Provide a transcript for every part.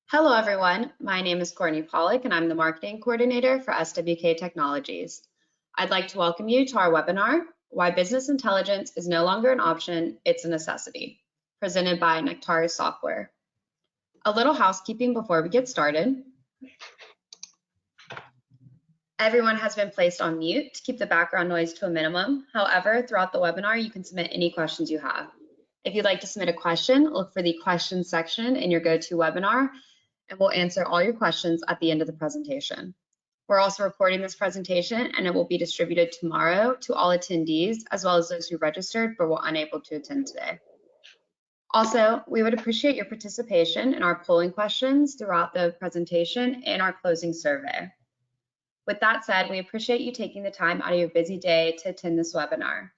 Hello, everyone. My name is Courtney Pollock, and I'm the Marketing Coordinator for SWK Technologies. I'd like to welcome you to our webinar, Why Business Intelligence is No Longer an Option, It's a Necessity, presented by Nectari Software. A little housekeeping before we get started. Everyone has been placed on mute to keep the background noise to a minimum. However, throughout the webinar, you can submit any questions you have. If you'd like to submit a question, look for the questions section in your GoToWebinar, and we'll answer all your questions at the end of the presentation. We're also recording this presentation, and it will be distributed tomorrow to all attendees, as well as those who registered but were unable to attend today. Also, we would appreciate your participation in our polling questions throughout the presentation and our closing survey. With that said, we appreciate you taking the time out of your busy day to attend this webinar.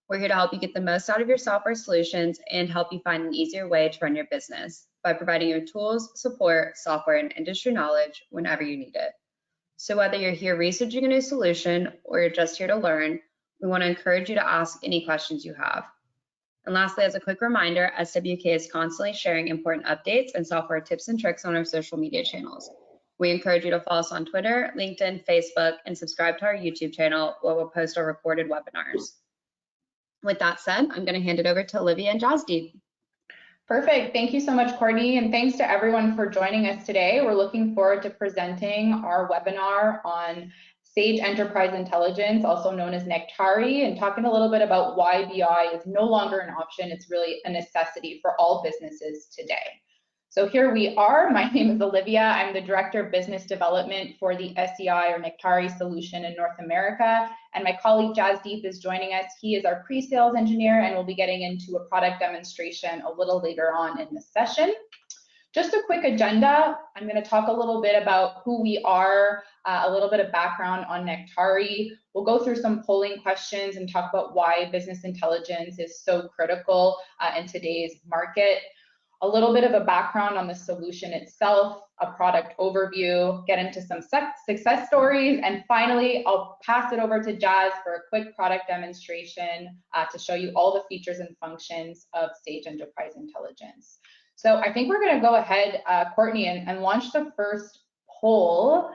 We're here to help you get the most out of your software solutions and help you find an easier way to run your business by providing you tools, support, software, and industry knowledge whenever you need it. So whether you're here researching a new solution or you're just here to learn, we want to encourage you to ask any questions you have. And lastly, as a quick reminder, SWK is constantly sharing important updates and software tips and tricks on our social media channels. We encourage you to follow us on Twitter, LinkedIn, Facebook, and subscribe to our YouTube channel where we'll post our recorded webinars. With that said, I'm going to hand it over to Olivia and Jasdeep. Perfect. Thank you so much, Courtney, and thanks to everyone for joining us today. We're looking forward to presenting our webinar on Sage Enterprise Intelligence, also known as Nectari, and talking a little bit about why BI is no longer an option. It's really a necessity for all businesses today. So here we are. My name is Olivia. I'm the Director of Business Development for the SEI or Nectari solution in North America. And my colleague Jasdeep is joining us. He is our pre-sales engineer, and we'll be getting into a product demonstration a little later on in the session. Just a quick agenda. I'm going to talk a little bit about who we are, a little bit of background on Nectari. We'll go through some polling questions and talk about why business intelligence is so critical in today's market. A little bit of a background on the solution itself, a product overview, get into some success stories, and finally, I'll pass it over to Jazz for a quick product demonstration to show you all the features and functions of Sage Enterprise Intelligence. So I think we're going to go ahead, Courtney, and launch the first poll.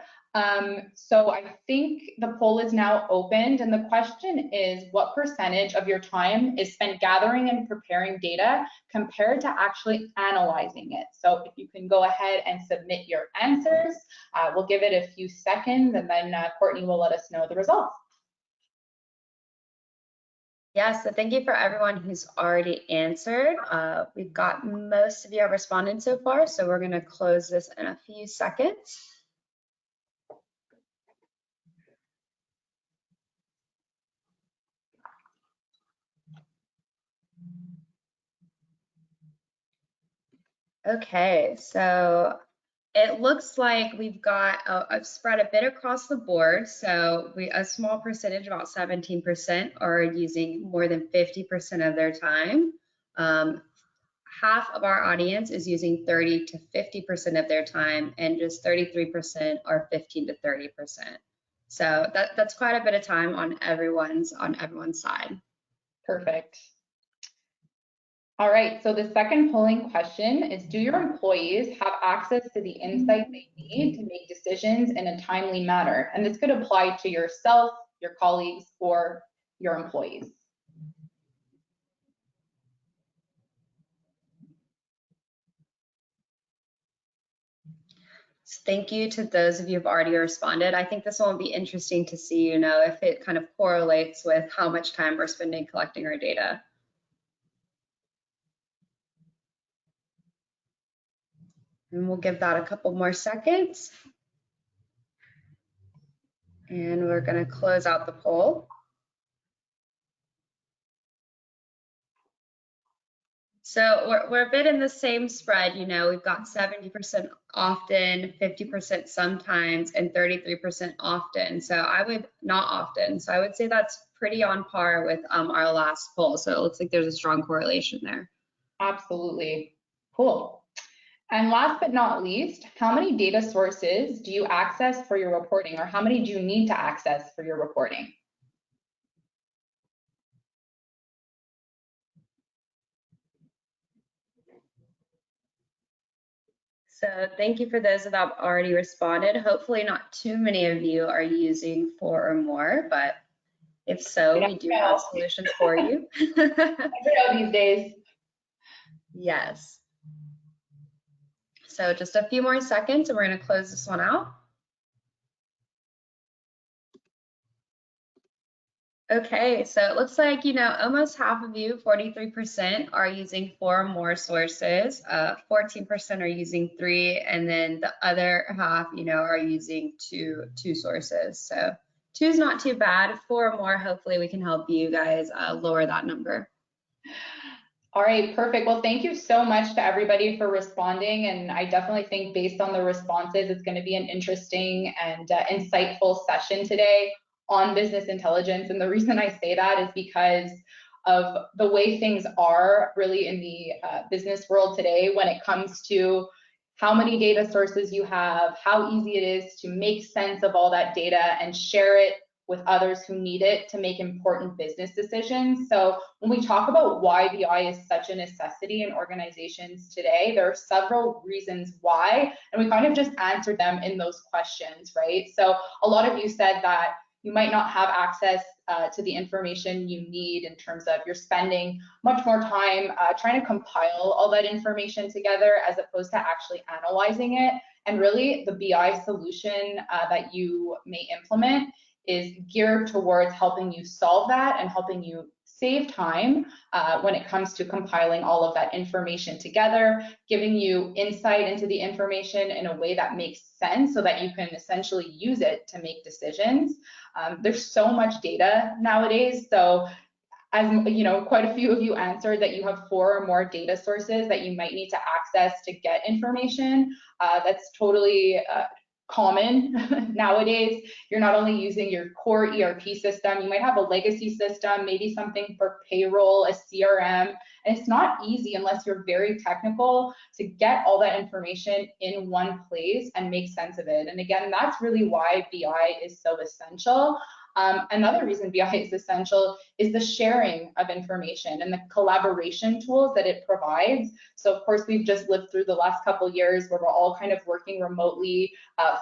So I think the poll is now opened, and the question is, what percentage of your time is spent gathering and preparing data compared to actually analyzing it? So if you can go ahead and submit your answers, we'll give it a few seconds, and then Courtney will let us know the results. Yes, so thank you for everyone who's already answered. We've got most of you have responded so far, so we're going to close this in a few seconds. Okay, so it looks like we've got a spread a bit across the board. So a small percentage, about 17%, are using more than 50% of their time. Half of our audience is using 30 to 50% of their time, and just 33% are 15 to 30%. So that's quite a bit of time on everyone's side. Perfect. All right, so the second polling question is, do your employees have access to the insight they need to make decisions in a timely manner? And this could apply to yourself, your colleagues, or your employees. Thank you to those of you who've already responded. I think this one will be interesting to see, if it kind of correlates with how much time we're spending collecting our data. And we'll give that a couple more seconds. And we're going to close out the poll. So we're a bit in the same spread, we've got 70% often, 50% sometimes, and 33% often. So I would say that's pretty on par with our last poll. So it looks like there's a strong correlation there. Absolutely. Cool. And last but not least, how many data sources do you access for your reporting, or how many do you need to access for your reporting? So thank you for those that have already responded. Hopefully not too many of you are using 4 or more, but if so, we do have solutions for you. Never know these days. Yes. So just a few more seconds and we're going to close this one out. Okay, so it looks like, almost half of you, 43%, are using 4 or more sources, 14% are using 3, and then the other half, are using two sources. So 2 is not too bad. 4 or more, hopefully we can help you guys lower that number. All right, perfect. Well, thank you so much to everybody for responding. And I definitely think based on the responses, it's going to be an interesting and insightful session today on business intelligence. And the reason I say that is because of the way things are really in the business world today when it comes to how many data sources you have, how easy it is to make sense of all that data and share it with others who need it to make important business decisions. So when we talk about why BI is such a necessity in organizations today, there are several reasons why, and we kind of just answered them in those questions, right? So a lot of you said that you might not have access to the information you need in terms of you're spending much more time trying to compile all that information together as opposed to actually analyzing it. And really the BI solution that you may implement is geared towards helping you solve that and helping you save time when it comes to compiling all of that information together, giving you insight into the information in a way that makes sense so that you can essentially use it to make decisions. There's so much data nowadays, so as quite a few of you answered that you have 4 or more data sources that you might need to access to get information. That's totally common nowadays. You're not only using your core ERP system, you might have a legacy system, maybe something for payroll, a CRM, and it's not easy unless you're very technical to get all that information in one place and make sense of it. And again, that's really why BI is so essential. Another reason BI is essential is the sharing of information and the collaboration tools that it provides. So of course, we've just lived through the last couple years where we're all kind of working remotely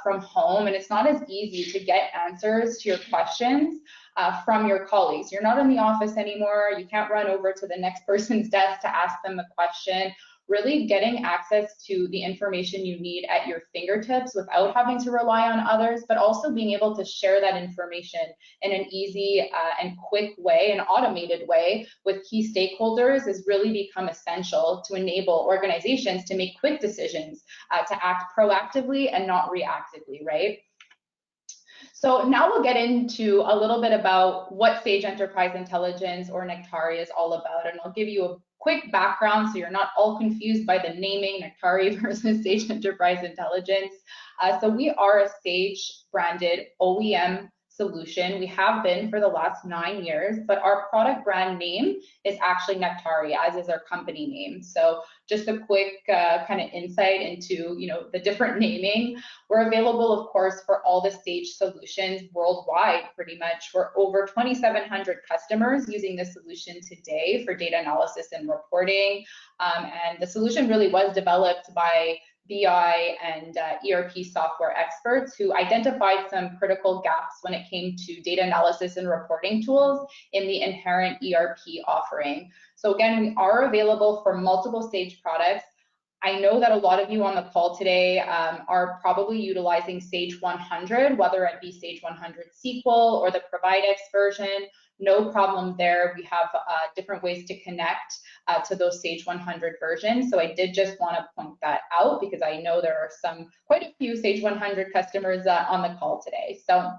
from home, and it's not as easy to get answers to your questions from your colleagues. You're not in the office anymore. You can't run over to the next person's desk to ask them a question. Really getting access to the information you need at your fingertips without having to rely on others, but also being able to share that information in an easy and quick way, an automated way with key stakeholders has really become essential to enable organizations to make quick decisions, to act proactively and not reactively, right? So now we'll get into a little bit about what Sage Enterprise Intelligence or Nectari is all about, and I'll give you a quick background so you're not all confused by the naming Nectari versus Sage Enterprise Intelligence. So we are a Sage branded OEM solution. We have been for the last 9 years, but our product brand name is actually Nectari, as is our company name. So just a quick kind of insight into the different naming. We're available, of course, for all the Sage solutions worldwide, pretty much. We're over 2,700 customers using the solution today for data analysis and reporting. And the solution really was developed by BI and ERP software experts who identified some critical gaps when it came to data analysis and reporting tools in the inherent ERP offering. So again, we are available for multiple Sage products. I know that a lot of you on the call today are probably utilizing Sage 100, whether it be Sage 100 SQL or the ProvideX version. No problem there. We have different ways to connect to those Sage 100 versions. So I did just want to point that out because I know there are quite a few Sage 100 customers on the call today. So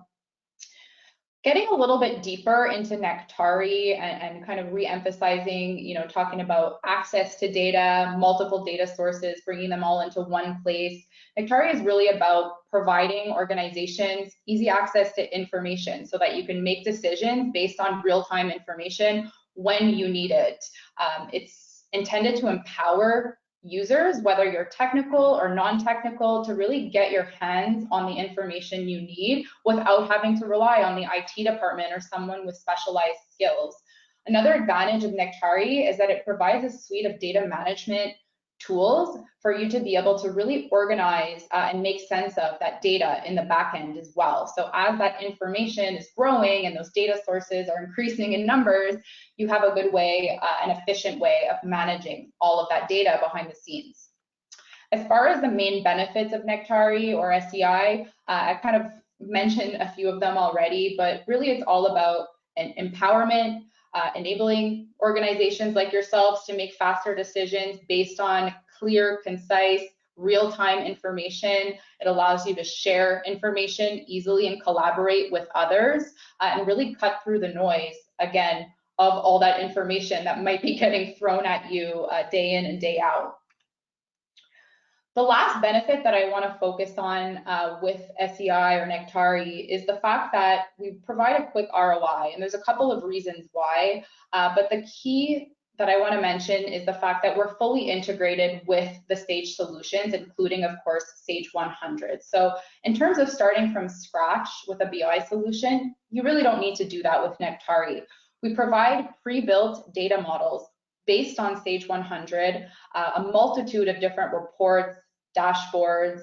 getting a little bit deeper into Nectari and kind of re-emphasizing, talking about access to data, multiple data sources, bringing them all into one place. Nectari is really about providing organizations easy access to information so that you can make decisions based on real-time information when you need it. It's intended to empower users, whether you're technical or non-technical, to really get your hands on the information you need without having to rely on the IT department or someone with specialized skills. Another advantage of Nectari is that it provides a suite of data management tools for you to be able to really organize and make sense of that data in the back end as well. So as that information is growing and those data sources are increasing in numbers, you have a good way, an efficient way of managing all of that data behind the scenes. As far as the main benefits of Nectari or SEI, I kind of mentioned a few of them already, but really it's all about empowerment, enabling organizations like yourselves to make faster decisions based on clear, concise, real-time information. It allows you to share information easily and collaborate with others and really cut through the noise, again, of all that information that might be getting thrown at you day in and day out. The last benefit that I want to focus on with SEI or Nectari is the fact that we provide a quick ROI, and there's a couple of reasons why, but the key that I want to mention is the fact that we're fully integrated with the Sage solutions, including, of course, Sage 100. So in terms of starting from scratch with a BI solution, you really don't need to do that with Nectari. We provide pre-built data models based on Sage 100, a multitude of different reports, dashboards,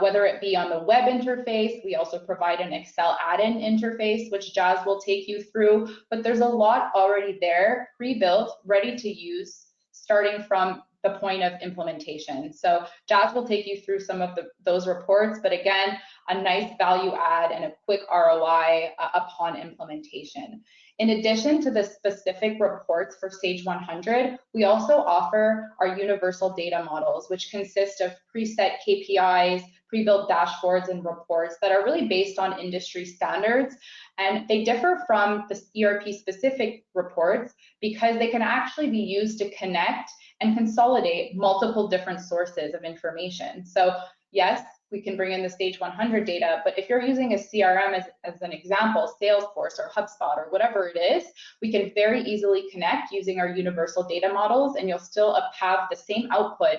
whether it be on the web interface. We also provide an Excel add-in interface, which Jazz will take you through, but there's a lot already there, pre-built, ready to use, starting from the point of implementation. So Jazz will take you through some of those reports, but again, a nice value add and a quick ROI upon implementation. In addition to the specific reports for Sage 100, we also offer our universal data models, which consist of preset KPIs, pre-built dashboards and reports that are really based on industry standards. And they differ from the ERP specific reports because they can actually be used to connect and consolidate multiple different sources of information. So yes, we can bring in the Sage 100 data, but if you're using a CRM as an example, Salesforce or HubSpot or whatever it is, we can very easily connect using our universal data models, and you'll still have the same output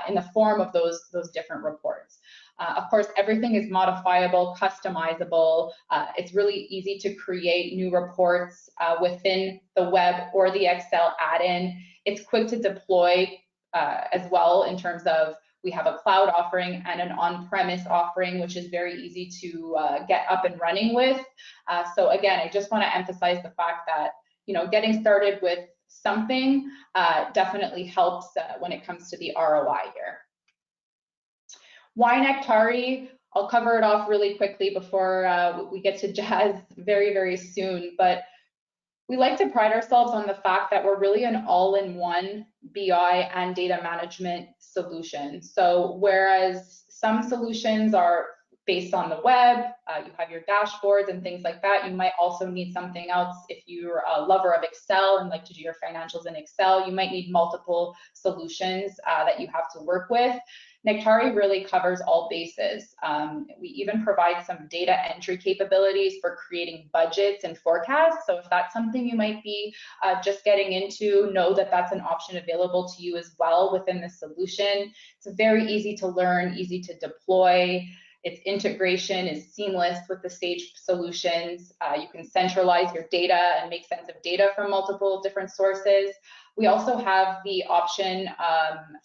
in the form of those different reports. Of course, everything is modifiable, customizable. It's really easy to create new reports within the web or the Excel add-in. It's quick to deploy as well in terms of we have a cloud offering and an on-premise offering, which is very easy to get up and running with. So again, I just want to emphasize the fact that, you know, getting started with something definitely helps when it comes to the ROI here. Why Nectari? I'll cover it off really quickly before we get to Jazz very, very soon. But we like to pride ourselves on the fact that we're really an all-in-one BI and data management solution. So whereas some solutions are based on the web, you have your dashboards and things like that, you might also need something else. If you're a lover of Excel and like to do your financials in Excel, you might need multiple solutions that you have to work with. Nectari really covers all bases. We even provide some data entry capabilities for creating budgets and forecasts. So if that's something you might be just getting into, know that that's an option available to you as well within the solution. It's very easy to learn, easy to deploy. Its integration is seamless with the Sage solutions. You can centralize your data and make sense of data from multiple different sources. We also have the option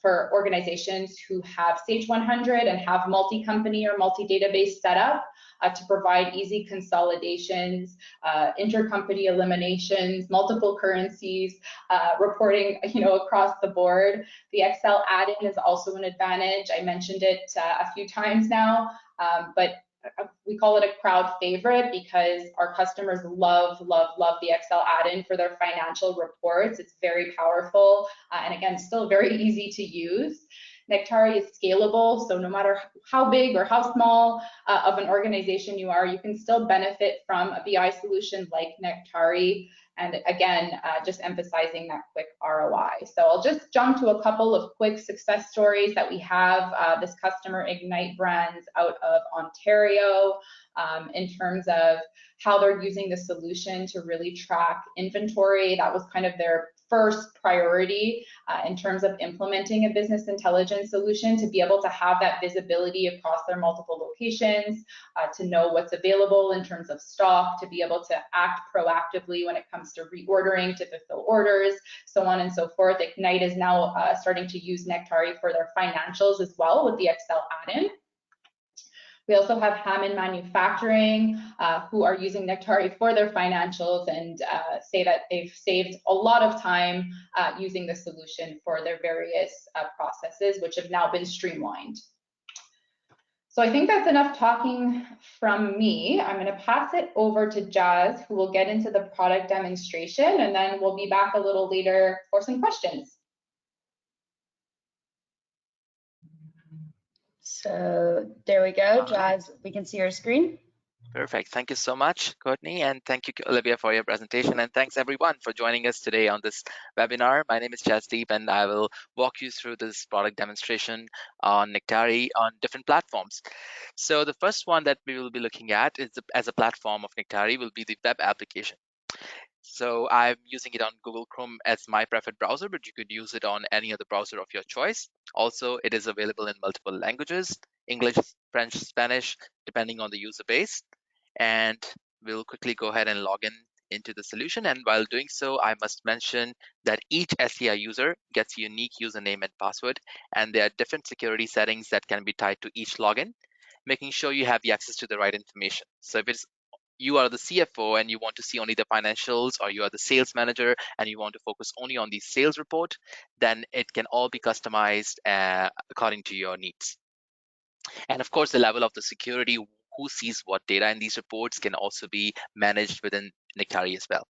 for organizations who have Sage 100 and have multi-company or multi-database setup to provide easy consolidations, intercompany eliminations, multiple currencies, reporting, you know, across the board. The Excel add-in is also an advantage. I mentioned it a few times now, but we call it a crowd favorite because our customers love the Excel add-in for their financial reports. It's very powerful and again, still very easy to use. Nectari is scalable, so no matter how big or how small of an organization you are, you can still benefit from a BI solution like Nectari. And again, just emphasizing that quick ROI. So I'll just jump to a couple of quick success stories that we have. This customer, Ignite Brands, out of Ontario, in terms of how they're using the solution to really track inventory. That was kind of their first priority in terms of implementing a business intelligence solution, to be able to have that visibility across their multiple locations, to know what's available in terms of stock, to be able to act proactively when it comes to reordering, to fulfill orders, so on and so forth. Ignite is now starting to use Nectari for their financials as well with the Excel add-in. We also have Hammond Manufacturing, who are using Nectari for their financials and say that they've saved a lot of time using the solution for their various processes, which have now been streamlined. So I think that's enough talking from me. I'm going to pass it over to Jazz, who will get into the product demonstration, and then we'll be back a little later for some questions. So there we go, Jazz, we can see your screen. Perfect. Thank you so much, Courtney, and thank you, Olivia, for your presentation. And thanks, everyone, for joining us today on this webinar. My name is Jasdeep, and I will walk you through this product demonstration on Nectari on different platforms. So the first one that we will be looking at is as a platform of Nectari will be the web application. So I'm using it on Google Chrome as my preferred browser, but you could use it on any other browser of your choice. Also, it is available in multiple languages, English, French, Spanish, depending on the user base. And we'll quickly go ahead and log in into the solution. And while doing so, I must mention that each SEI user gets a unique username and password, and there are different security settings that can be tied to each login, making sure you have the access to the right information. So if it's you are the CFO and you want to see only the financials, or you are the sales manager and you want to focus only on the sales report, then it can all be customized according to your needs. And of course, the level of the security, who sees what data in these reports, can also be managed within Nectari as well.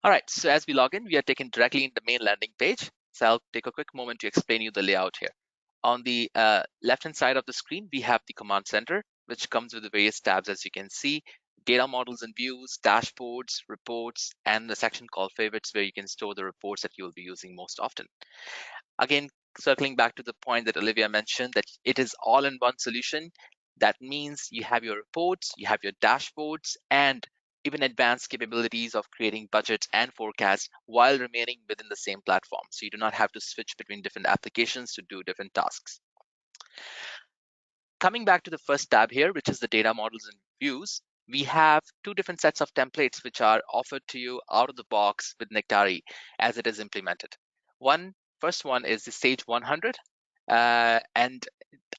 All right, so as we log in, we are taken directly in the main landing page. So I'll take a quick moment to explain you the layout here. On the left-hand side of the screen, we have the command center, which comes with the various tabs, as you can see: data models and views, dashboards, reports, and the section called favorites, where you can store the reports that you will be using most often. Again, circling back to the point that Olivia mentioned, that it is all in one solution. That means you have your reports, you have your dashboards, and even advanced capabilities of creating budgets and forecasts while remaining within the same platform. So you do not have to switch between different applications to do different tasks. Coming back to the first tab here, which is the data models and views, we have two different sets of templates which are offered to you out of the box with Nectari as it is implemented. First one is the Sage 100, and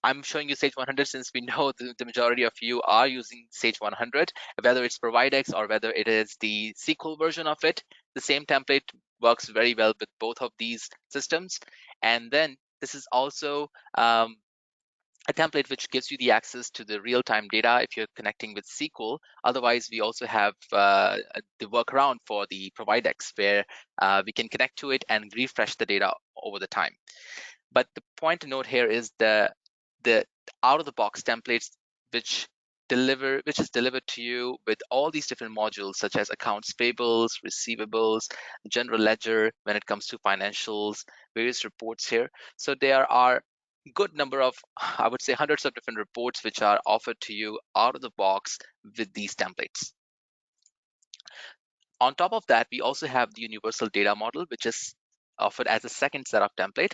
I'm showing you Sage 100 since we know the majority of you are using Sage 100, whether it's Providex or whether it is the SQL version of it. The same template works very well with both of these systems. And then this is also a template which gives you the access to the real-time data if you're connecting with SQL. Otherwise, we also have the workaround for the Providex, where we can connect to it and refresh the data over the time. But the point to note here is the out-of-the-box templates which is delivered to you with all these different modules, such as accounts payables, receivables, general ledger when it comes to financials, various reports here. So there are good number of, I would say, hundreds of different reports which are offered to you out of the box with these templates. On top of that, we also have the universal data model, which is offered as a second set of template,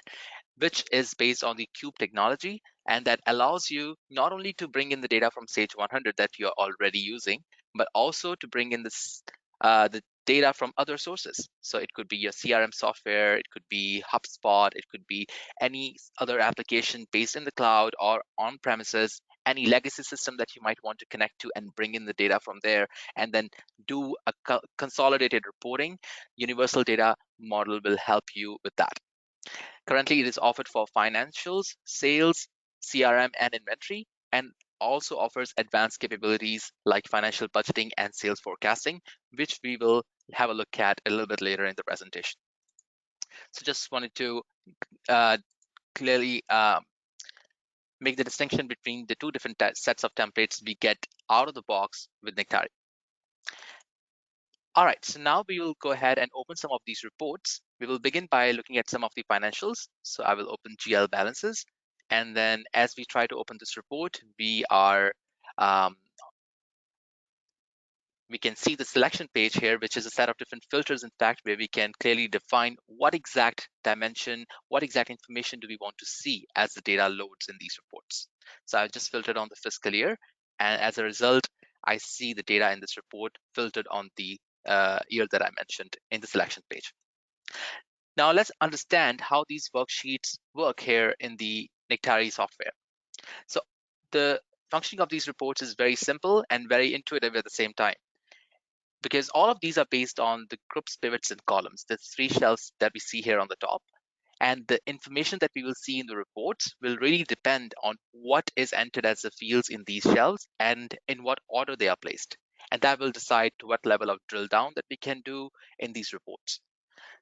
which is based on the Cube technology, and that allows you not only to bring in the data from Sage 100 that you're already using, but also to bring in the data from other sources. So it could be your CRM software, it could be HubSpot, it could be any other application based in the cloud or on premises, any legacy system that you might want to connect to and bring in the data from there, and then do a consolidated reporting. Universal data model will help you with that. Currently, it is offered for financials, sales, CRM, and inventory, and also offers advanced capabilities like financial budgeting and sales forecasting, which we will have a look at a little bit later in the presentation. So just wanted to clearly make the distinction between the two different sets of templates we get out of the box with Nectari. All right, so now we will go ahead and open some of these reports. We will begin by looking at some of the financials. So I will open GL balances. And then as we try to open this report, we we can see the selection page here, which is a set of different filters, in fact, where we can clearly define what exact dimension, what exact information do we want to see as the data loads in these reports. So I've just filtered on the fiscal year, and as a result, I see the data in this report filtered on the year that I mentioned in the selection page. Now let's understand how these worksheets work here in the Nectari software. So the functioning of these reports is very simple and very intuitive at the same time, because all of these are based on the groups, pivots, and columns, the three shelves that we see here on the top. And the information that we will see in the reports will really depend on what is entered as the fields in these shelves and in what order they are placed. And that will decide to what level of drill down that we can do in these reports.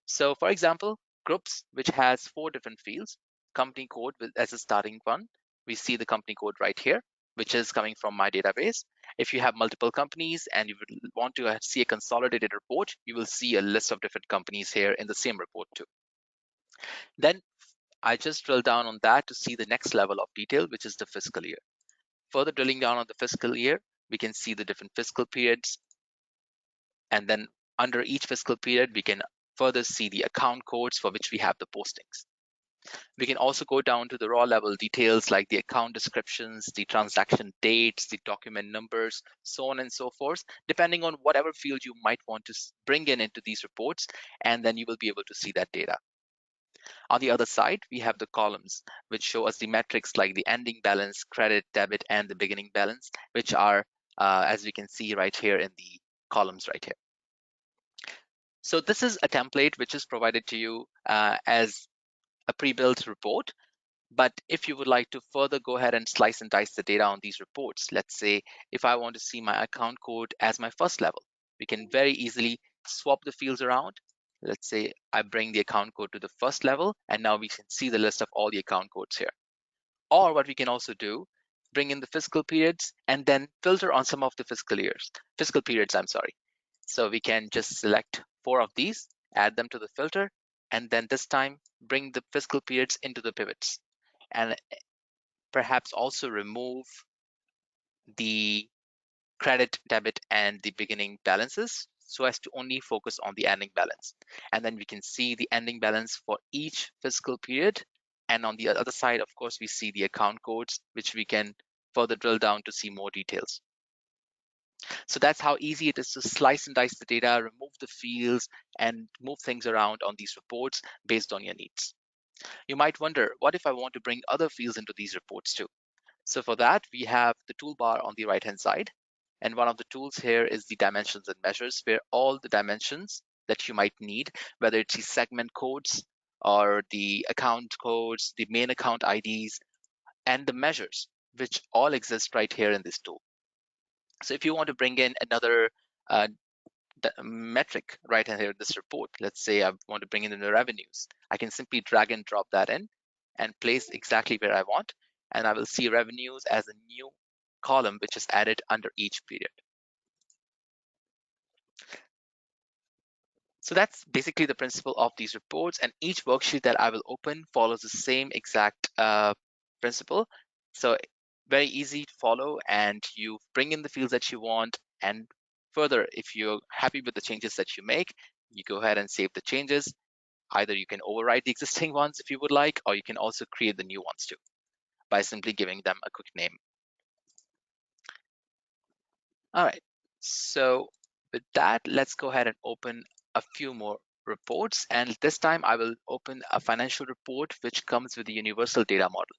So for example, groups, which has 4 different fields, company code as a starting one. We see the company code right here, which is coming from my database. If you have multiple companies and you would want to see a consolidated report, you will see a list of different companies here in the same report too. Then I just drill down on that to see the next level of detail, which is the fiscal year. Further drilling down on the fiscal year, we can see the different fiscal periods. And then under each fiscal period, we can further see the account codes for which we have the postings. We can also go down to the raw level details like the account descriptions, the transaction dates, the document numbers, so on and so forth, depending on whatever field you might want to bring in into these reports, and then you will be able to see that data. On the other side, we have the columns, which show us the metrics like the ending balance, credit, debit, and the beginning balance, which are, as we can see right here in the columns right here. So this is a template which is provided to you as a pre-built report. But if you would like to further go ahead and slice and dice the data on these reports, let's say if I want to see my account code as my first level, we can very easily swap the fields around. Let's say I bring the account code to the first level, and now we can see the list of all the account codes here. Or what we can also do, bring in the fiscal periods and then filter on some of the fiscal periods, I'm sorry. So we can just select 4 of these, add them to the filter, and then this time bring the fiscal periods into the pivots. And perhaps also remove the credit, debit, and the beginning balances so as to only focus on the ending balance. And then we can see the ending balance for each fiscal period. And on the other side, of course, we see the account codes, which we can further drill down to see more details. So that's how easy it is to slice and dice the data, remove the fields, and move things around on these reports based on your needs. You might wonder, what if I want to bring other fields into these reports too? So for that, we have the toolbar on the right-hand side. And one of the tools here is the dimensions and measures, where all the dimensions that you might need, whether it's the segment codes or the account codes, the main account IDs, and the measures, which all exist right here in this tool. So if you want to bring in another metric right in here in this report, let's say I want to bring in the revenues, I can simply drag and drop that in and place exactly where I want, and I will see revenues as a new column which is added under each period. So that's basically the principle of these reports, and each worksheet that I will open follows the same exact principle. So very easy to follow, and you bring in the fields that you want, and further, if you're happy with the changes that you make, you go ahead and save the changes. Either you can override the existing ones if you would like, or you can also create the new ones too by simply giving them a quick name. All right, so with that, let's go ahead and open a few more reports. And this time I will open a financial report which comes with the universal data model.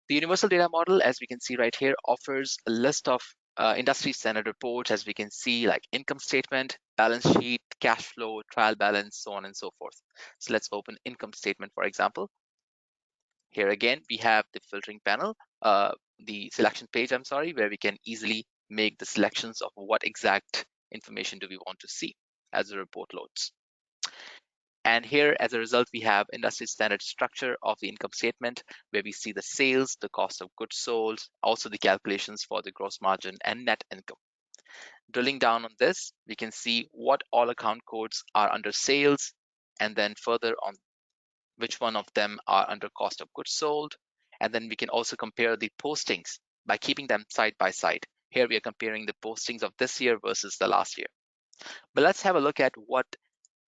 The universal data model, as we can see right here, offers a list of industry standard reports, as we can see, like income statement, balance sheet, cash flow, trial balance, so on and so forth. So let's open income statement, for example. Here again, we have the filtering panel, the selection page, I'm sorry, where we can easily make the selections of what exact information do we want to see as the report loads. And here, as a result, we have industry standard structure of the income statement, where we see the sales, the cost of goods sold, also the calculations for the gross margin and net income. Drilling down on this, we can see what all account codes are under sales, and then further on which one of them are under cost of goods sold. And then we can also compare the postings by keeping them side by side. Here we are comparing the postings of this year versus the last year. But let's have a look at what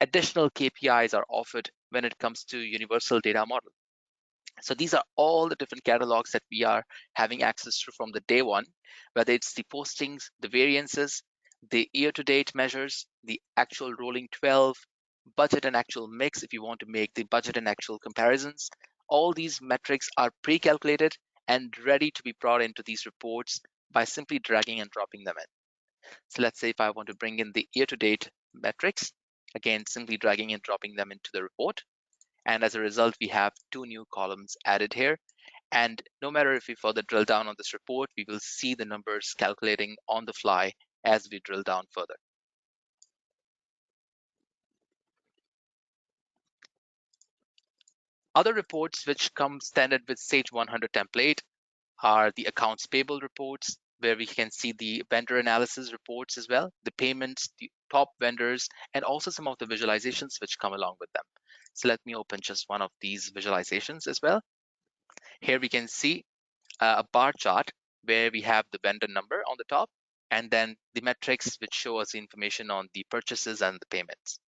additional KPIs are offered when it comes to universal data model. So these are all the different catalogs that we are having access to from the day one, whether it's the postings, the variances, the year-to-date measures, the actual rolling 12, budget and actual mix if you want to make the budget and actual comparisons. All these metrics are pre-calculated and ready to be brought into these reports by simply dragging and dropping them in. So let's say if I want to bring in the year-to-date metrics, again, simply dragging and dropping them into the report. And as a result, we have two new columns added here. And no matter if we further drill down on this report, we will see the numbers calculating on the fly as we drill down further. Other reports which come standard with Sage 100 template are the accounts payable reports, where we can see the vendor analysis reports as well, the payments, the top vendors, and also some of the visualizations which come along with them. So let me open just one of these visualizations as well. Here we can see a bar chart where we have the vendor number on the top, and then the metrics which show us the information on the purchases and the payments.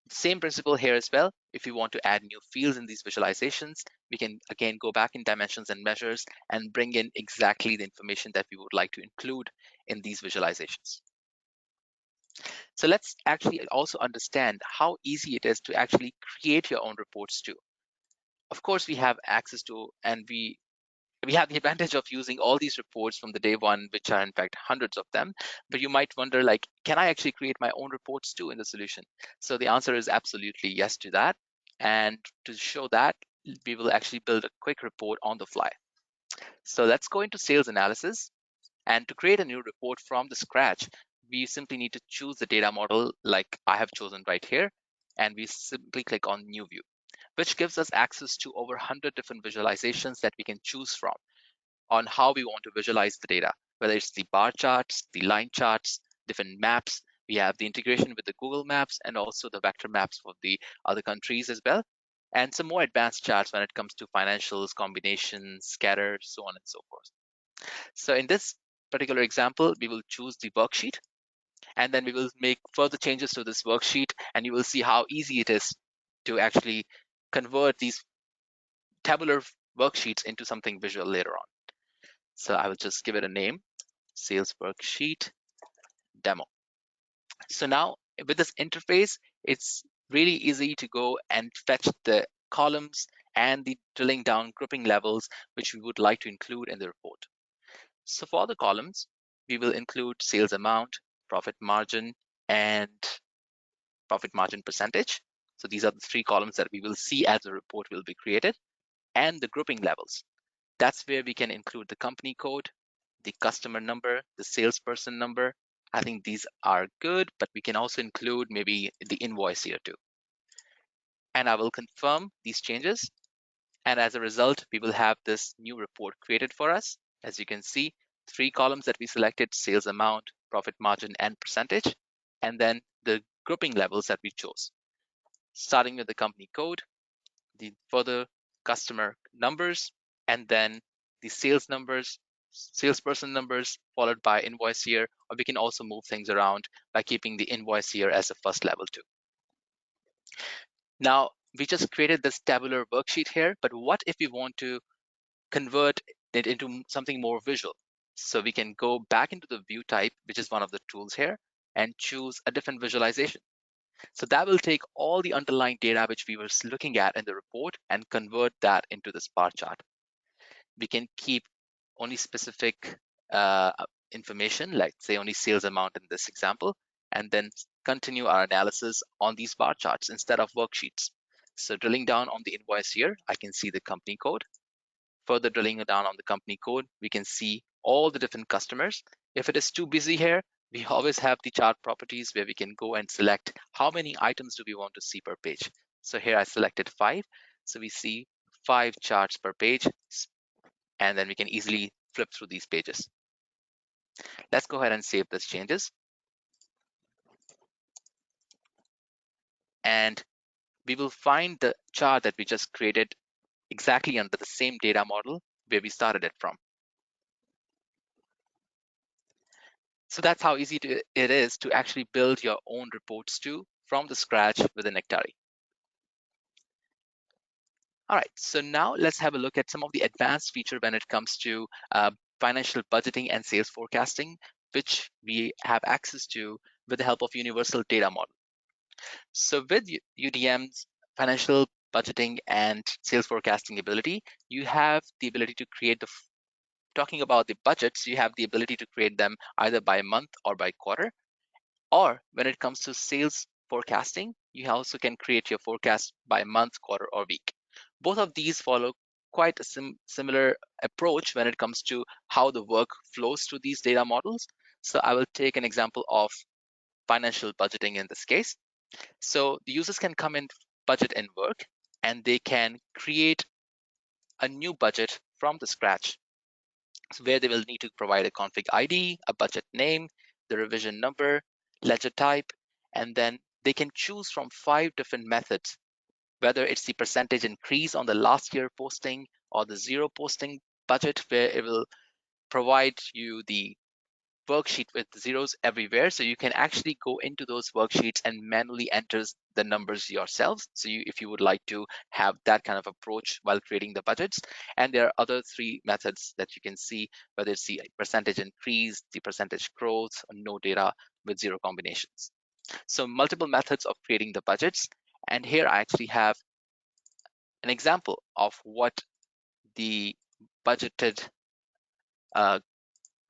Same principle here as well. If we want to add new fields in these visualizations, we can again go back in dimensions and measures and bring in exactly the information that we would like to include in these visualizations. So let's actually also understand how easy it is to actually create your own reports too. Of course, we have access to, and we have the advantage of using all these reports from the day one, which are in fact hundreds of them. But you might wonder, like, can I actually create my own reports too in the solution? So the answer is absolutely yes to that. And to show that, we will actually build a quick report on the fly. So let's go into sales analysis. And to create a new report from the scratch, we simply need to choose the data model like I have chosen right here. And we simply click on New View, which gives us access to over 100 different visualizations that we can choose from on how we want to visualize the data, whether it's the bar charts, the line charts, different maps. We have the integration with the Google Maps and also the vector maps for the other countries as well, and some more advanced charts when it comes to financials, combinations, scatter, so on and so forth. So in this particular example, we will choose the worksheet, and then we will make further changes to this worksheet, and you will see how easy it is to actually convert these tabular worksheets into something visual later on. So I will just give it a name, sales worksheet demo. So now with this interface, it's really easy to go and fetch the columns and the drilling down grouping levels, which we would like to include in the report. So for the columns, we will include sales amount, profit margin, and profit margin percentage. So these are the three columns that we will see as the report will be created, and the grouping levels. That's where we can include the company code, the customer number, the salesperson number. I think these are good, but we can also include maybe the invoice here too. And I will confirm these changes. And as a result, we will have this new report created for us. As you can see, three columns that we selected: sales amount, profit margin, and percentage, and then the grouping levels that we chose. Starting with the company code, the further customer numbers, and then the sales numbers, salesperson numbers, followed by invoice year, or we can also move things around by keeping the invoice year as a first level too. Now, we just created this tabular worksheet here, but what if we want to convert it into something more visual? So we can go back into the view type, which is one of the tools here, and choose a different visualization. So that will take all the underlying data which we were looking at in the report and convert that into this bar chart. We can keep only specific information, like say only sales amount in this example, and then continue our analysis on these bar charts instead of worksheets. So drilling down on the invoice here, I can see the company code. Further drilling down on the company code, we can see all the different customers. If it is too busy here, we always have the chart properties where we can go and select how many items do we want to see per page. So here I selected 5. So we see 5 charts per page, and then we can easily flip through these pages. Let's go ahead and save these changes. And we will find the chart that we just created exactly under the same data model where we started it from. So that's how easy it is to actually build your own reports from the scratch within Nectari. All right, so now let's have a look at some of the advanced feature when it comes to financial budgeting and sales forecasting, which we have access to with the help of Universal Data Model. So with UDM's financial budgeting and sales forecasting ability, you have the ability to create talking about the budgets, you have the ability to create them either by month or by quarter. Or when it comes to sales forecasting, you also can create your forecast by month, quarter, or week. Both of these follow quite a similar approach when it comes to how the work flows through these data models. So I will take an example of financial budgeting in this case. So the users can come in, budget and work, and they can create a new budget from the scratch, where they will need to provide a config ID, a budget name, the revision number, ledger type, and then they can choose from 5 different methods, whether it's the percentage increase on the last year posting or the zero posting budget, where it will provide you the worksheet with zeros everywhere. So you can actually go into those worksheets and manually enter the numbers yourselves. So if you would like to have that kind of approach while creating the budgets. And there are other 3 methods that you can see, whether it's the percentage increase, the percentage growth, or no data with 0 combinations. So multiple methods of creating the budgets. And here I actually have an example of what the budgeted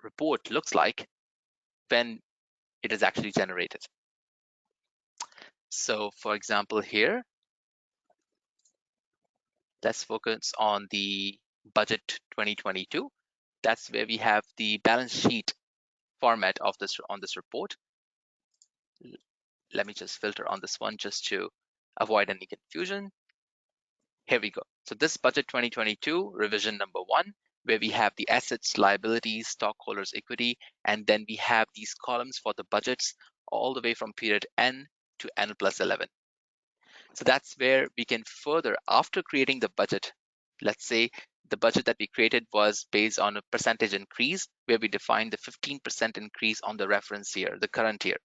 report looks like when it is actually generated. So for example, here, let's focus on the budget 2022. That's where we have the balance sheet format of this on this report. Let me just filter on this one just to avoid any confusion. Here we go. So this budget 2022, revision number 1, where we have the assets, liabilities, stockholders' equity, and then we have these columns for the budgets all the way from period N to N plus 11. So that's where we can further, after creating the budget, let's say the budget that we created was based on a percentage increase, where we defined the 15% increase on the reference year, the current year.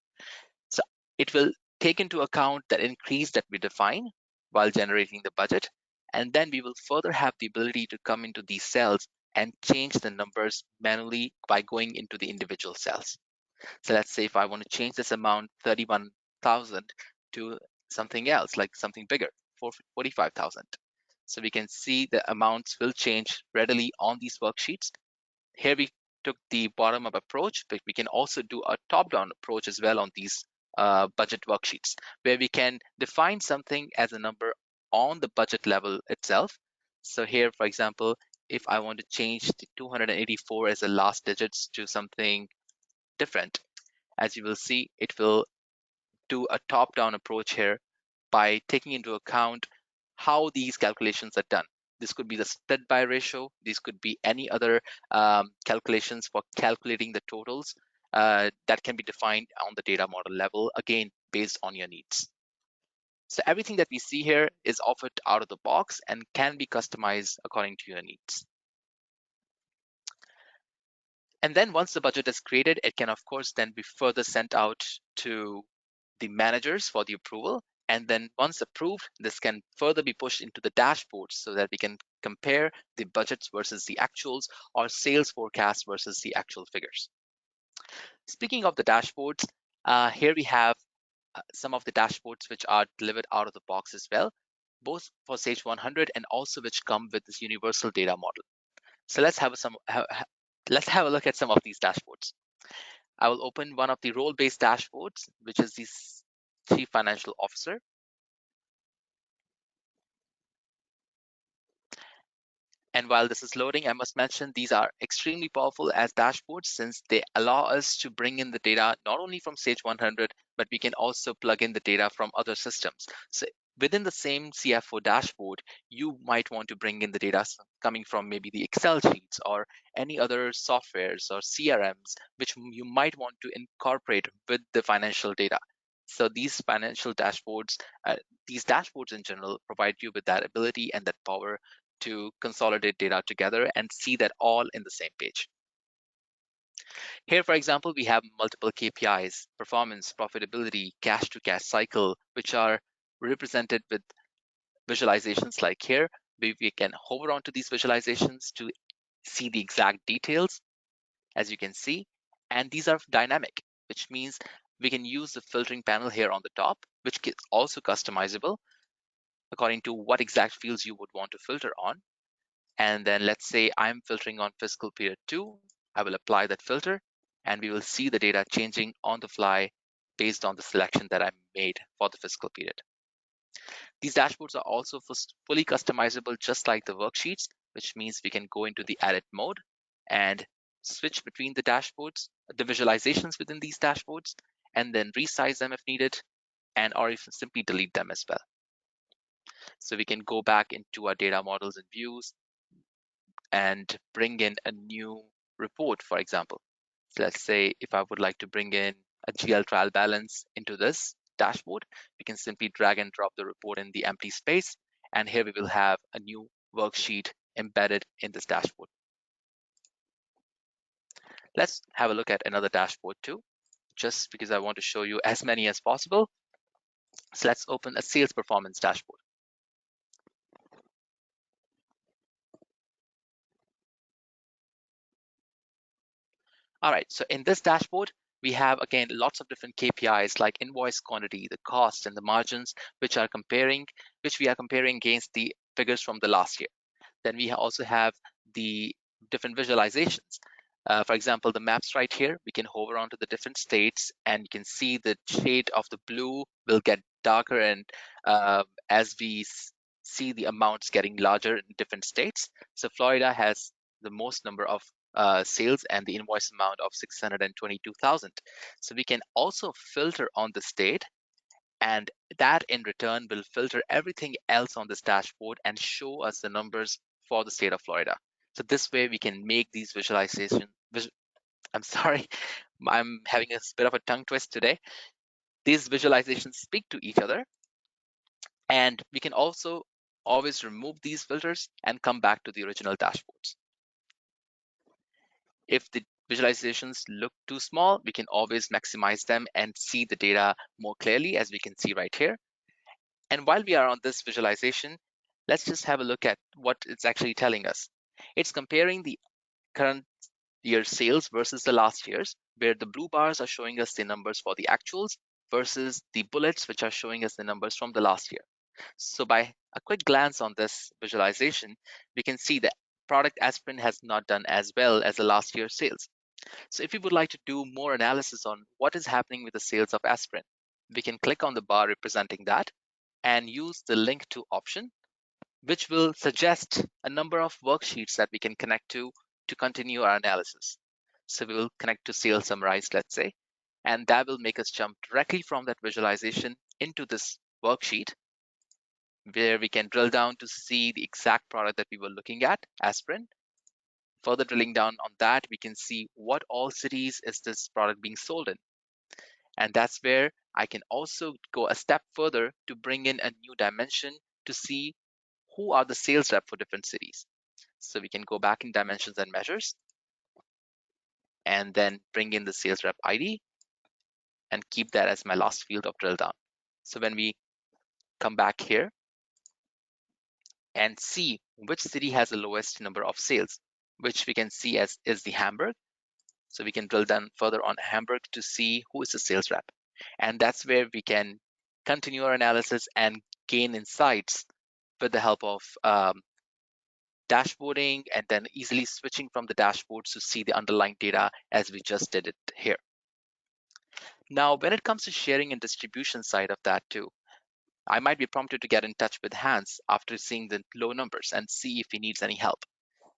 So it will take into account that increase that we define while generating the budget. And then we will further have the ability to come into these cells and change the numbers manually by going into the individual cells. So let's say if I want to change this amount, 31,000, to something else, like something bigger, 45,000. So we can see the amounts will change readily on these worksheets. Here we took the bottom-up approach, but we can also do a top-down approach as well on these budget worksheets, where we can define something as a number on the budget level itself. So here, for example, if I want to change the 284 as the last digits to something different, as you will see, it will do a top-down approach here by taking into account how these calculations are done. This could be the split by ratio. These could be any other calculations for calculating the totals that can be defined on the data model level, again, based on your needs. So everything that we see here is offered out of the box and can be customized according to your needs. And then once the budget is created, it can, of course, then be further sent out to the managers for the approval. And then once approved, this can further be pushed into the dashboard so that we can compare the budgets versus the actuals, or sales forecast versus the actual figures. Speaking of the dashboards, here we have some of the dashboards which are delivered out of the box as well, both for Sage 100 and also which come with this universal data model. So let's have a look at some of these dashboards. I will open one of the role-based dashboards, which is the Chief Financial Officer. And while this is loading, I must mention these are extremely powerful as dashboards, since they allow us to bring in the data not only from Sage 100, but we can also plug in the data from other systems. So within the same CFO dashboard, you might want to bring in the data coming from maybe the Excel sheets or any other softwares or CRMs, which you might want to incorporate with the financial data. So these financial dashboards, these dashboards in general, provide you with that ability and that power to consolidate data together and see that all in the same page. Here, for example, we have multiple KPIs, performance, profitability, cash to cash cycle, which are represented with visualizations like here. We can hover onto these visualizations to see the exact details, as you can see. And these are dynamic, which means we can use the filtering panel here on the top, which is also customizable according to what exact fields you would want to filter on. And then let's say I'm filtering on fiscal period 2. I will apply that filter, and we will see the data changing on the fly based on the selection that I made for the fiscal period. These dashboards are also fully customizable, just like the worksheets, which means we can go into the edit mode and switch between the dashboards, the visualizations within these dashboards, and then resize them if needed, and or if simply delete them as well. So we can go back into our data models and views and bring in a new report, for example. So let's say if I would like to bring in a GL trial balance into this dashboard, we can simply drag and drop the report in the empty space. And here we will have a new worksheet embedded in this dashboard. Let's have a look at another dashboard too, just because I want to show you as many as possible. So let's open a sales performance dashboard. All right, so in this dashboard, we have, again, lots of different KPIs like invoice quantity, the cost, and the margins, which we are comparing against the figures from the last year. Then we also have the different visualizations. For example, the maps right here, we can hover onto the different states, and you can see the shade of the blue will get darker, and as we see the amounts getting larger in different states. So Florida has the most number of sales and the invoice amount of 622,000. So we can also filter on the state, and that in return will filter everything else on this dashboard and show us the numbers for the state of Florida. So this way we can make these visualizations. I'm sorry, I'm having a bit of a tongue twist today. These visualizations speak to each other, and we can also always remove these filters and come back to the original dashboards. If the visualizations look too small, we can always maximize them and see the data more clearly, as we can see right here. And while we are on this visualization, let's just have a look at what it's actually telling us. It's comparing the current year's sales versus the last year's, where the blue bars are showing us the numbers for the actuals versus the bullets, which are showing us the numbers from the last year. So by a quick glance on this visualization, we can see that product aspirin has not done as well as the last year's sales. So if you would like to do more analysis on what is happening with the sales of aspirin, we can click on the bar representing that and use the link to option, which will suggest a number of worksheets that we can connect to continue our analysis. So we will connect to sales summarized, let's say, and that will make us jump directly from that visualization into this worksheet, where we can drill down to see the exact product that we were looking at, aspirin. Further drilling down on that, we can see what all cities is this product being sold in. And that's where I can also go a step further to bring in a new dimension to see who are the sales rep for different cities. So we can go back in dimensions and measures and then bring in the sales rep ID and keep that as my last field of drill down. So when we come back here and see which city has the lowest number of sales, which we can see as is the Hamburg. So we can drill down further on Hamburg to see who is the sales rep. And that's where we can continue our analysis and gain insights with the help of dashboarding, and then easily switching from the dashboards to see the underlying data as we just did it here. Now, when it comes to sharing and distribution side of that too, I might be prompted to get in touch with Hans after seeing the low numbers and see if he needs any help.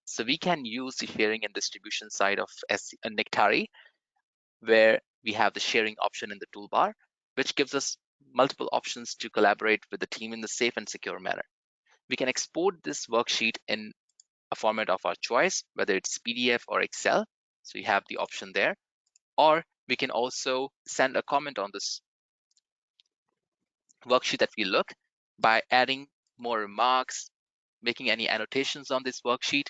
So we can use the sharing and distribution side of Nectari, where we have the sharing option in the toolbar, which gives us multiple options to collaborate with the team in a safe and secure manner. We can export this worksheet in a format of our choice, whether it's PDF or Excel. So you have the option there. Or we can also send a comment on this worksheet that we look by adding more remarks, making any annotations on this worksheet,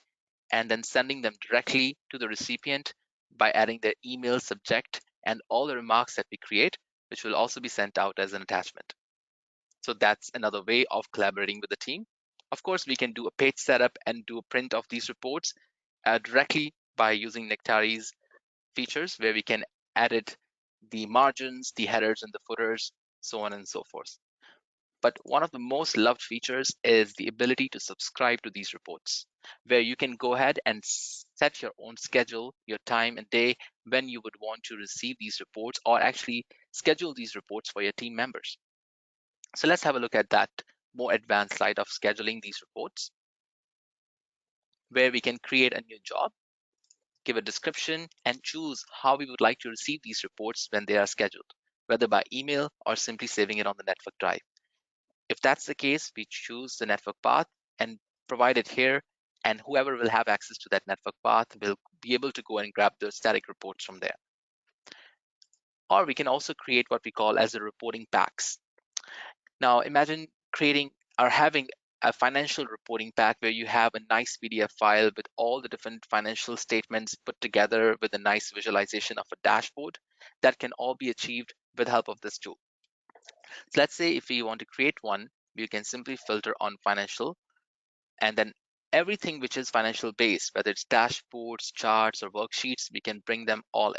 and then sending them directly to the recipient by adding their email subject and all the remarks that we create, which will also be sent out as an attachment. So that's another way of collaborating with the team. Of course, we can do a page setup and do a print of these reports directly by using Nectari's features, where we can edit the margins, the headers and the footers, so on and so forth. But one of the most loved features is the ability to subscribe to these reports, where you can go ahead and set your own schedule, your time and day when you would want to receive these reports, or actually schedule these reports for your team members. So let's have a look at that more advanced side of scheduling these reports, where we can create a new job, give a description, and choose how we would like to receive these reports when they are scheduled, whether by email or simply saving it on the network drive. If that's the case, we choose the network path and provide it here, and whoever will have access to that network path will be able to go and grab the static reports from there. Or we can also create what we call as the reporting packs. Now imagine creating or having a financial reporting pack where you have a nice PDF file with all the different financial statements put together with a nice visualization of a dashboard. That can all be achieved with the help of this tool. So let's say if we want to create one, we can simply filter on financial, and then everything which is financial based, whether it's dashboards, charts, or worksheets, we can bring them all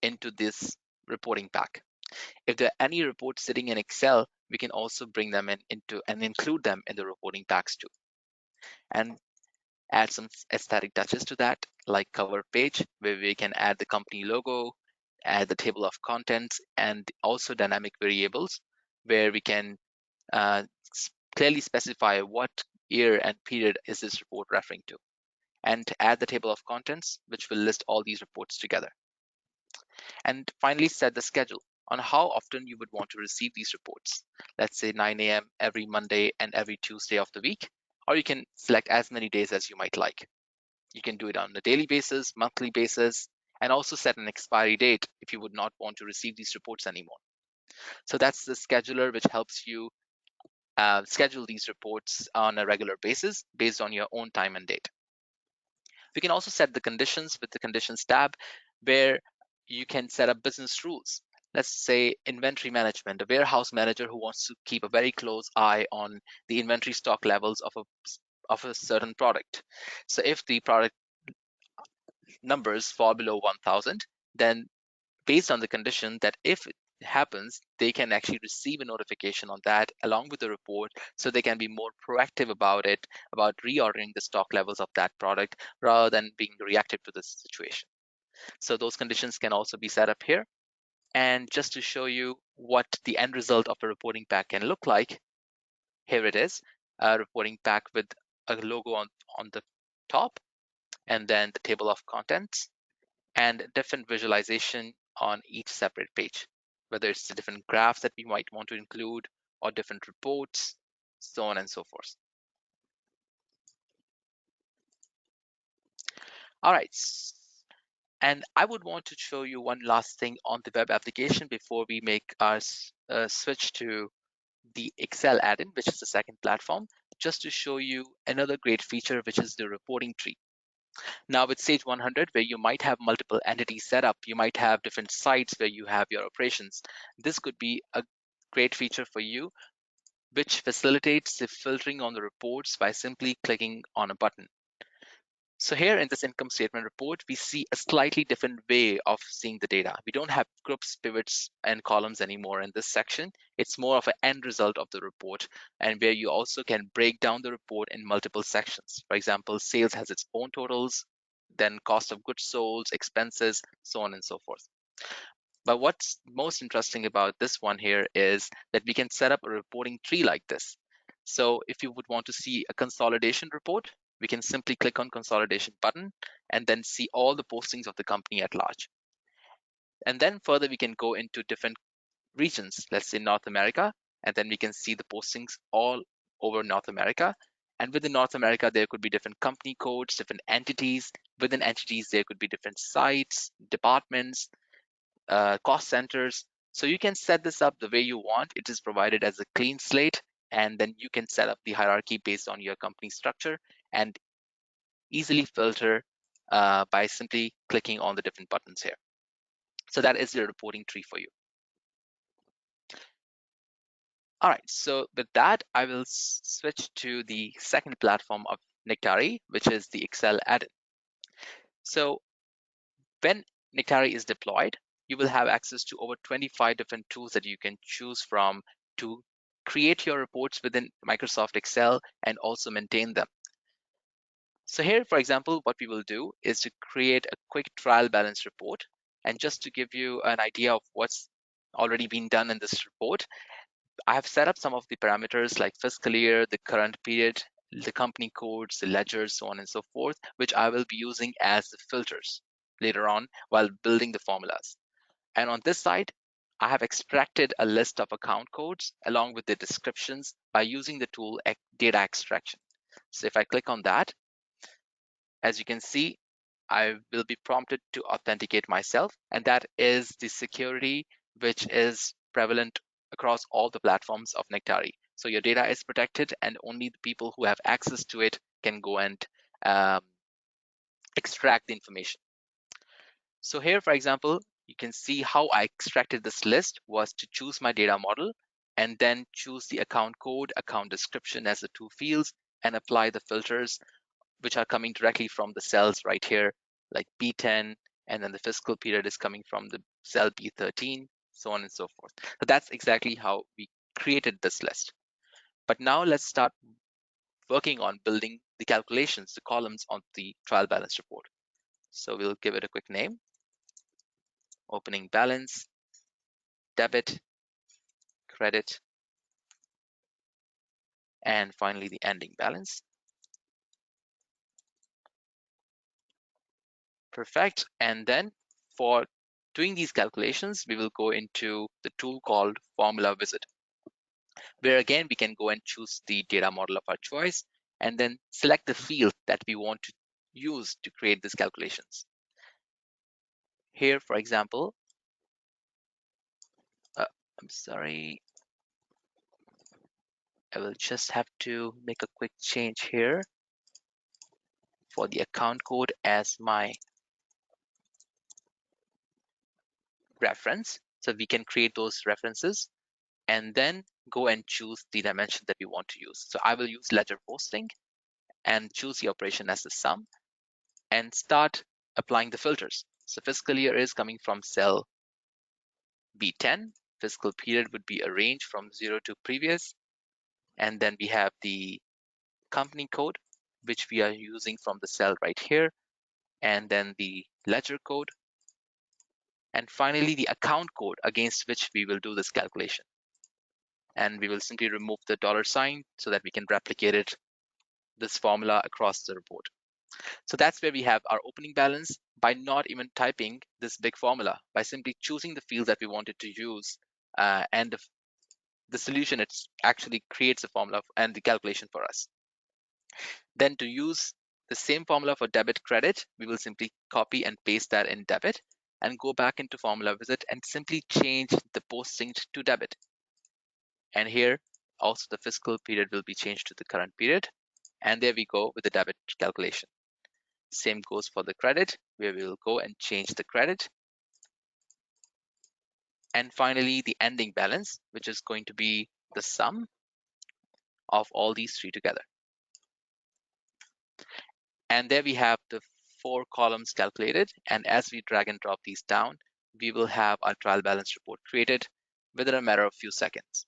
into this reporting pack. If there are any reports sitting in Excel, we can also bring them into and include them in the reporting packs too. And add some aesthetic touches to that, like cover page, where we can add the company logo, add the table of contents, and also dynamic variables, where we can clearly specify what year and period is this report referring to, and add the table of contents, which will list all these reports together. And finally, set the schedule on how often you would want to receive these reports. Let's say 9 a.m. every Monday and every Tuesday of the week, or you can select as many days as you might like. You can do it on a daily basis, monthly basis, and also set an expiry date if you would not want to receive these reports anymore. So that's the scheduler, which helps you schedule these reports on a regular basis based on your own time and date. We can also set the conditions with the conditions tab, where you can set up business rules. Let's say inventory management, a warehouse manager who wants to keep a very close eye on the inventory stock levels of a certain product. So if the product numbers fall below 1000, then based on the condition that if it happens, they can actually receive a notification on that along with the report, so they can be more proactive about it, about reordering the stock levels of that product rather than being reactive to the situation. So those conditions can also be set up here. And just to show you what the end result of a reporting pack can look like, here it is, a reporting pack with a logo on the top, and then the table of contents and different visualization on each separate page, whether it's the different graphs that we might want to include or different reports, so on and so forth. All right. And I would want to show you one last thing on the web application before we make our switch to the Excel add-in, which is the second platform, just to show you another great feature, which is the reporting tree. Now with Sage 100, where you might have multiple entities set up, you might have different sites where you have your operations. This could be a great feature for you, which facilitates the filtering on the reports by simply clicking on a button. So here in this income statement report, we see a slightly different way of seeing the data. We don't have groups, pivots, and columns anymore in this section. It's more of an end result of the report, and where you also can break down the report in multiple sections. For example, sales has its own totals, then cost of goods sold, expenses, so on and so forth. But what's most interesting about this one here is that we can set up a reporting tree like this. So if you would want to see a consolidation report, we can simply click on consolidation button and then see all the postings of the company at large. And then further, we can go into different regions, let's say North America, and then we can see the postings all over North America. And within North America, there could be different company codes, different entities. Within entities, there could be different sites, departments, cost centers. So you can set this up the way you want. It is provided as a clean slate, and then you can set up the hierarchy based on your company structure and easily filter by simply clicking on the different buttons here. So that is your reporting tree for you. All right, so with that, I will switch to the second platform of Nectari, which is the Excel add-in. So when Nectari is deployed, you will have access to over 25 different tools that you can choose from to create your reports within Microsoft Excel and also maintain them. So here, for example, what we will do is to create a quick trial balance report. And just to give you an idea of what's already been done in this report, I have set up some of the parameters like fiscal year, the current period, the company codes, the ledgers, so on and so forth, which I will be using as the filters later on while building the formulas. And on this side, I have extracted a list of account codes along with the descriptions by using the tool data extraction. So if I click on that, as you can see, I will be prompted to authenticate myself, and that is the security which is prevalent across all the platforms of Nectari. So your data is protected, and only the people who have access to it can go and extract the information. So here, for example, you can see how I extracted this list was to choose my data model and then choose the account code, account description as the two fields, and apply the filters which are coming directly from the cells right here, like B10, and then the fiscal period is coming from the cell B13, so on and so forth. So that's exactly how we created this list. But now let's start working on building the calculations, the columns on the trial balance report. So we'll give it a quick name, opening balance, debit, credit, and finally the ending balance. Perfect. And then for doing these calculations, we will go into the tool called Formula Wizard, where again, we can go and choose the data model of our choice and then select the field that we want to use to create these calculations. Here, for example, I'm sorry, I will just have to make a quick change here for the account code as my reference. So we can create those references and then go and choose the dimension that we want to use. So I will use ledger posting and choose the operation as the sum and start applying the filters. So fiscal year is coming from cell B10. Fiscal period would be a range from 0 to previous. And then we have the company code, which we are using from the cell right here. And then the ledger code. And finally, the account code against which we will do this calculation. And we will simply remove the $sign so that we can replicate this formula across the report. So that's where we have our opening balance by not even typing this big formula, by simply choosing the field that we wanted to use, and the solution it actually creates a formula and the calculation for us. Then to use the same formula for debit credit, we will simply copy and paste that in debit and go back into Formula Wizard and simply change the posting to debit. And here also the fiscal period will be changed to the current period. And there we go with the debit calculation. Same goes for the credit, where we will go and change the credit. And finally, the ending balance, which is going to be the sum of all these three together. And there we have the 4 columns calculated. And as we drag and drop these down, we will have our trial balance report created within a matter of few seconds.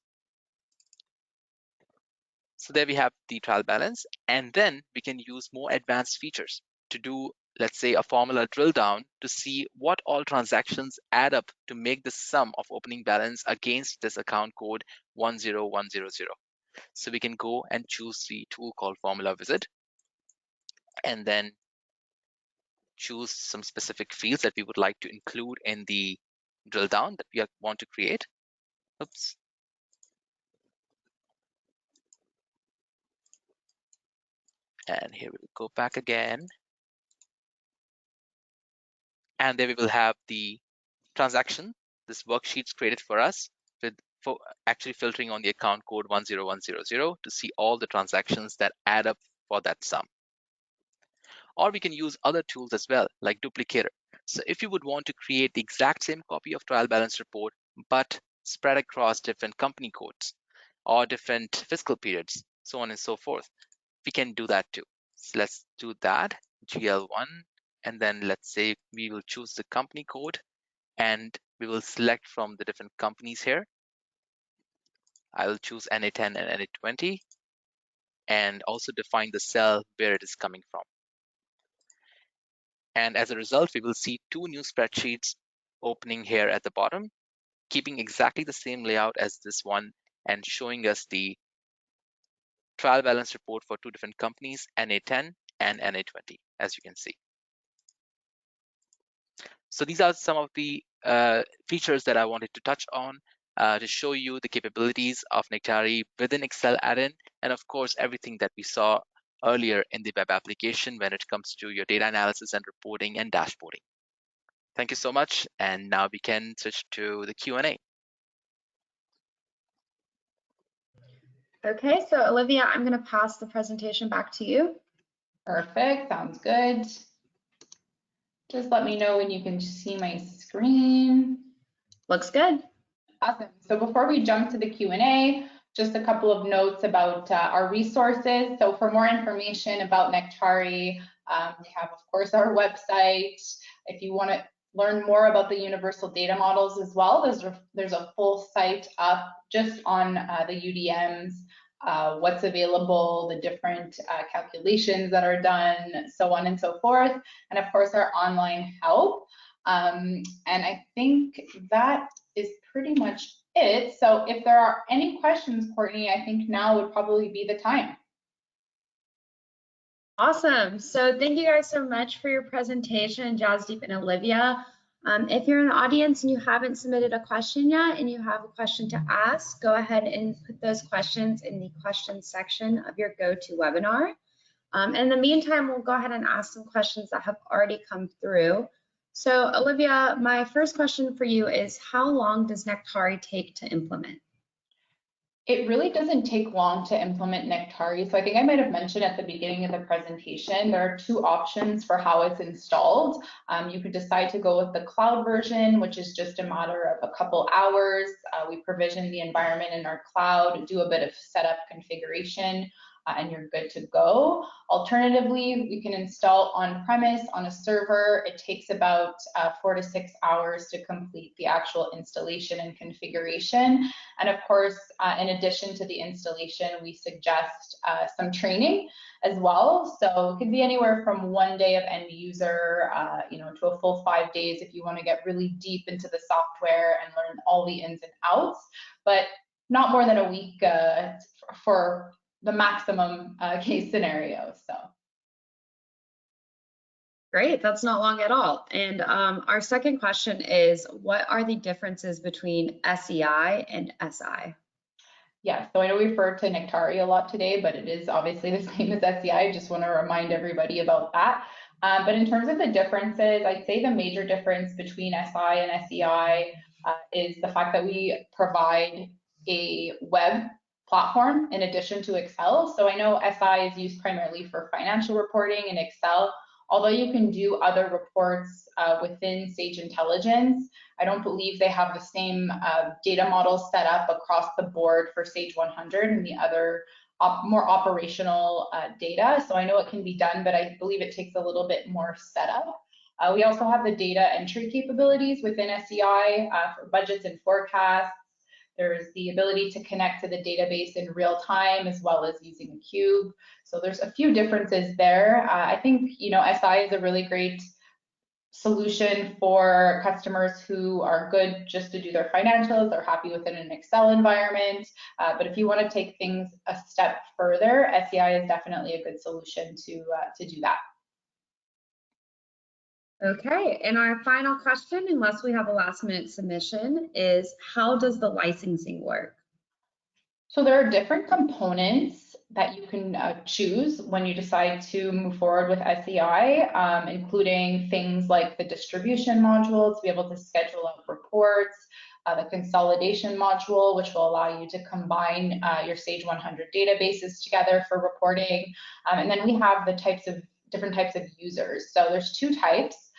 So there we have the trial balance. And then we can use more advanced features to do, let's say, a formula drill down to see what all transactions add up to make the sum of opening balance against this account code 10100. So we can go and choose the tool called Formula Wizard and then choose some specific fields that we would like to include in the drill down that we want to create. Oops. And here we will go back again. And there we will have the transaction, this worksheet's created for us for actually filtering on the account code 10100 to see all the transactions that add up for that sum. or we can use other tools as well, like duplicator. So if you would want to create the exact same copy of trial balance report, but spread across different company codes or different fiscal periods, so on and so forth, we can do that too. So let's do that, GL1, and then let's say we will choose the company code and we will select from the different companies here. I will choose NA10 and NA20 and also define the cell where it is coming from. And as a result, we will see two new spreadsheets opening here at the bottom, keeping exactly the same layout as this one and showing us the trial balance report for two different companies, NA10 and NA20, as you can see. So these are some of the features that I wanted to touch on to show you the capabilities of Nectari within Excel add-in, and of course, everything that we saw earlier in the web application when it comes to your data analysis and reporting and dashboarding. Thank you so much. And now we can switch to the Q&A. Okay, so Olivia, I'm going to pass the presentation back to you. Perfect, sounds good. Just let me know when you can see my screen. Looks good. Awesome. So before we jump to the Q&A, just a couple of notes about our resources. So for more information about Nectari, we have, of course, our website. If you want to learn more about the universal data models as well, there's a full site up just on the UDMs, what's available, the different calculations that are done, so on and so forth, and of course our online help. And I think that is pretty much it. So if there are any questions, Courtney, I think now would probably be the time. Awesome. So thank you guys so much for your presentation, Jasdeep and Olivia. If you're in the audience and you haven't submitted a question yet and you have a question to ask, go ahead and put those questions in the questions section of your GoToWebinar. In the meantime, we'll go ahead and ask some questions that have already come through. So Olivia, my first question for you is, how long does Nectari take to implement? It really doesn't take long to implement Nectari. So I think I might have mentioned at the beginning of the presentation, there are two options for how it's installed. You could decide to go with the cloud version, which is just a matter of a couple hours. We provision the environment in our cloud, do a bit of setup configuration, and you're good to go. Alternatively, we can install on-premise on a server. It takes about 4 to 6 hours to complete the actual installation and configuration. And of course, in addition to the installation, we suggest some training as well. So it could be anywhere from 1 day of end user, to a full 5 days if you want to get really deep into the software and learn all the ins and outs, but not more than a week for the maximum case scenario. So great, that's not long at all. And our second question is, what are the differences between SEI and SI? Yeah, so I know we refer to Nectari a lot today, but it is obviously the same as SEI. I just want to remind everybody about that. But in terms of the differences, I'd say the major difference between SI and SEI is the fact that we provide a web platform in addition to Excel. So I know SI is used primarily for financial reporting in Excel, although you can do other reports within Sage Intelligence. I don't believe they have the same data models set up across the board for Sage 100 and the other more operational data. So I know it can be done, but I believe it takes a little bit more setup. We also have the data entry capabilities within SEI for budgets and forecasts. There's the ability to connect to the database in real time as well as using a cube. So there's a few differences there. I think, SI is a really great solution for customers who are good just to do their financials, they're happy within an Excel environment. But if you want to take things a step further, SEI is definitely a good solution to do that. Okay, and our final question, unless we have a last minute submission, is how does the licensing work? So there are different components that you can choose when you decide to move forward with SEI, including things like the distribution module to be able to schedule out reports, the consolidation module, which will allow you to combine your Sage 100 databases together for reporting. And then we have the types of different types of users. So there's two types.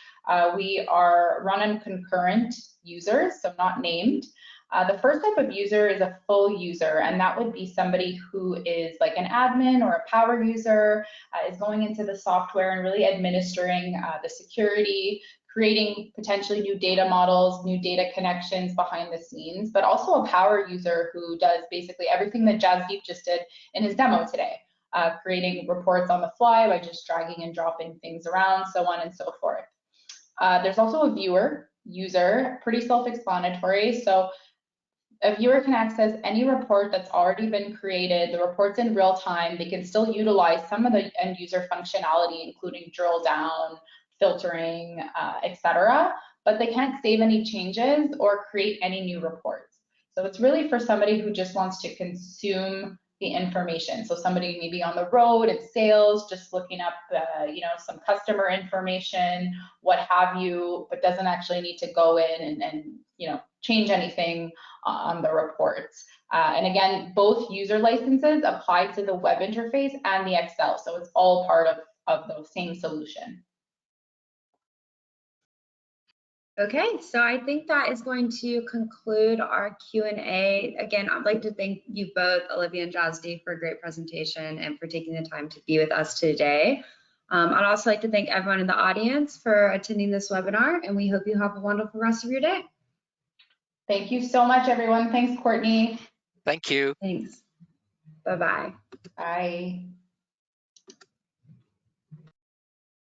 We are run on concurrent users, so not named. The first type of user is a full user, and that would be somebody who is like an admin or a power user, is going into the software and really administering the security, creating potentially new data models, new data connections behind the scenes, but also a power user who does basically everything that Jasdeep just did in his demo today, creating reports on the fly by just dragging and dropping things around, so on and so forth. There's also a viewer user, pretty self-explanatory. So a viewer can access any report that's already been created. The report's in real time. They can still utilize some of the end user functionality, including drill down, filtering, etc. But they can't save any changes or create any new reports. So it's really for somebody who just wants to consume the information. So somebody maybe on the road in sales, just looking up, some customer information, what have you, but doesn't actually need to go in and change anything on the reports. And again, both user licenses apply to the web interface and the Excel. So it's all part of the same solution. Okay, so I think that is going to conclude our Q&A. Again, I'd like to thank you both, Olivia and Jasdeep, for a great presentation and for taking the time to be with us today. I'd also like to thank everyone in the audience for attending this webinar, and we hope you have a wonderful rest of your day. Thank you so much, everyone. Thanks, Courtney. Thank you. Thanks. Bye-bye. Bye.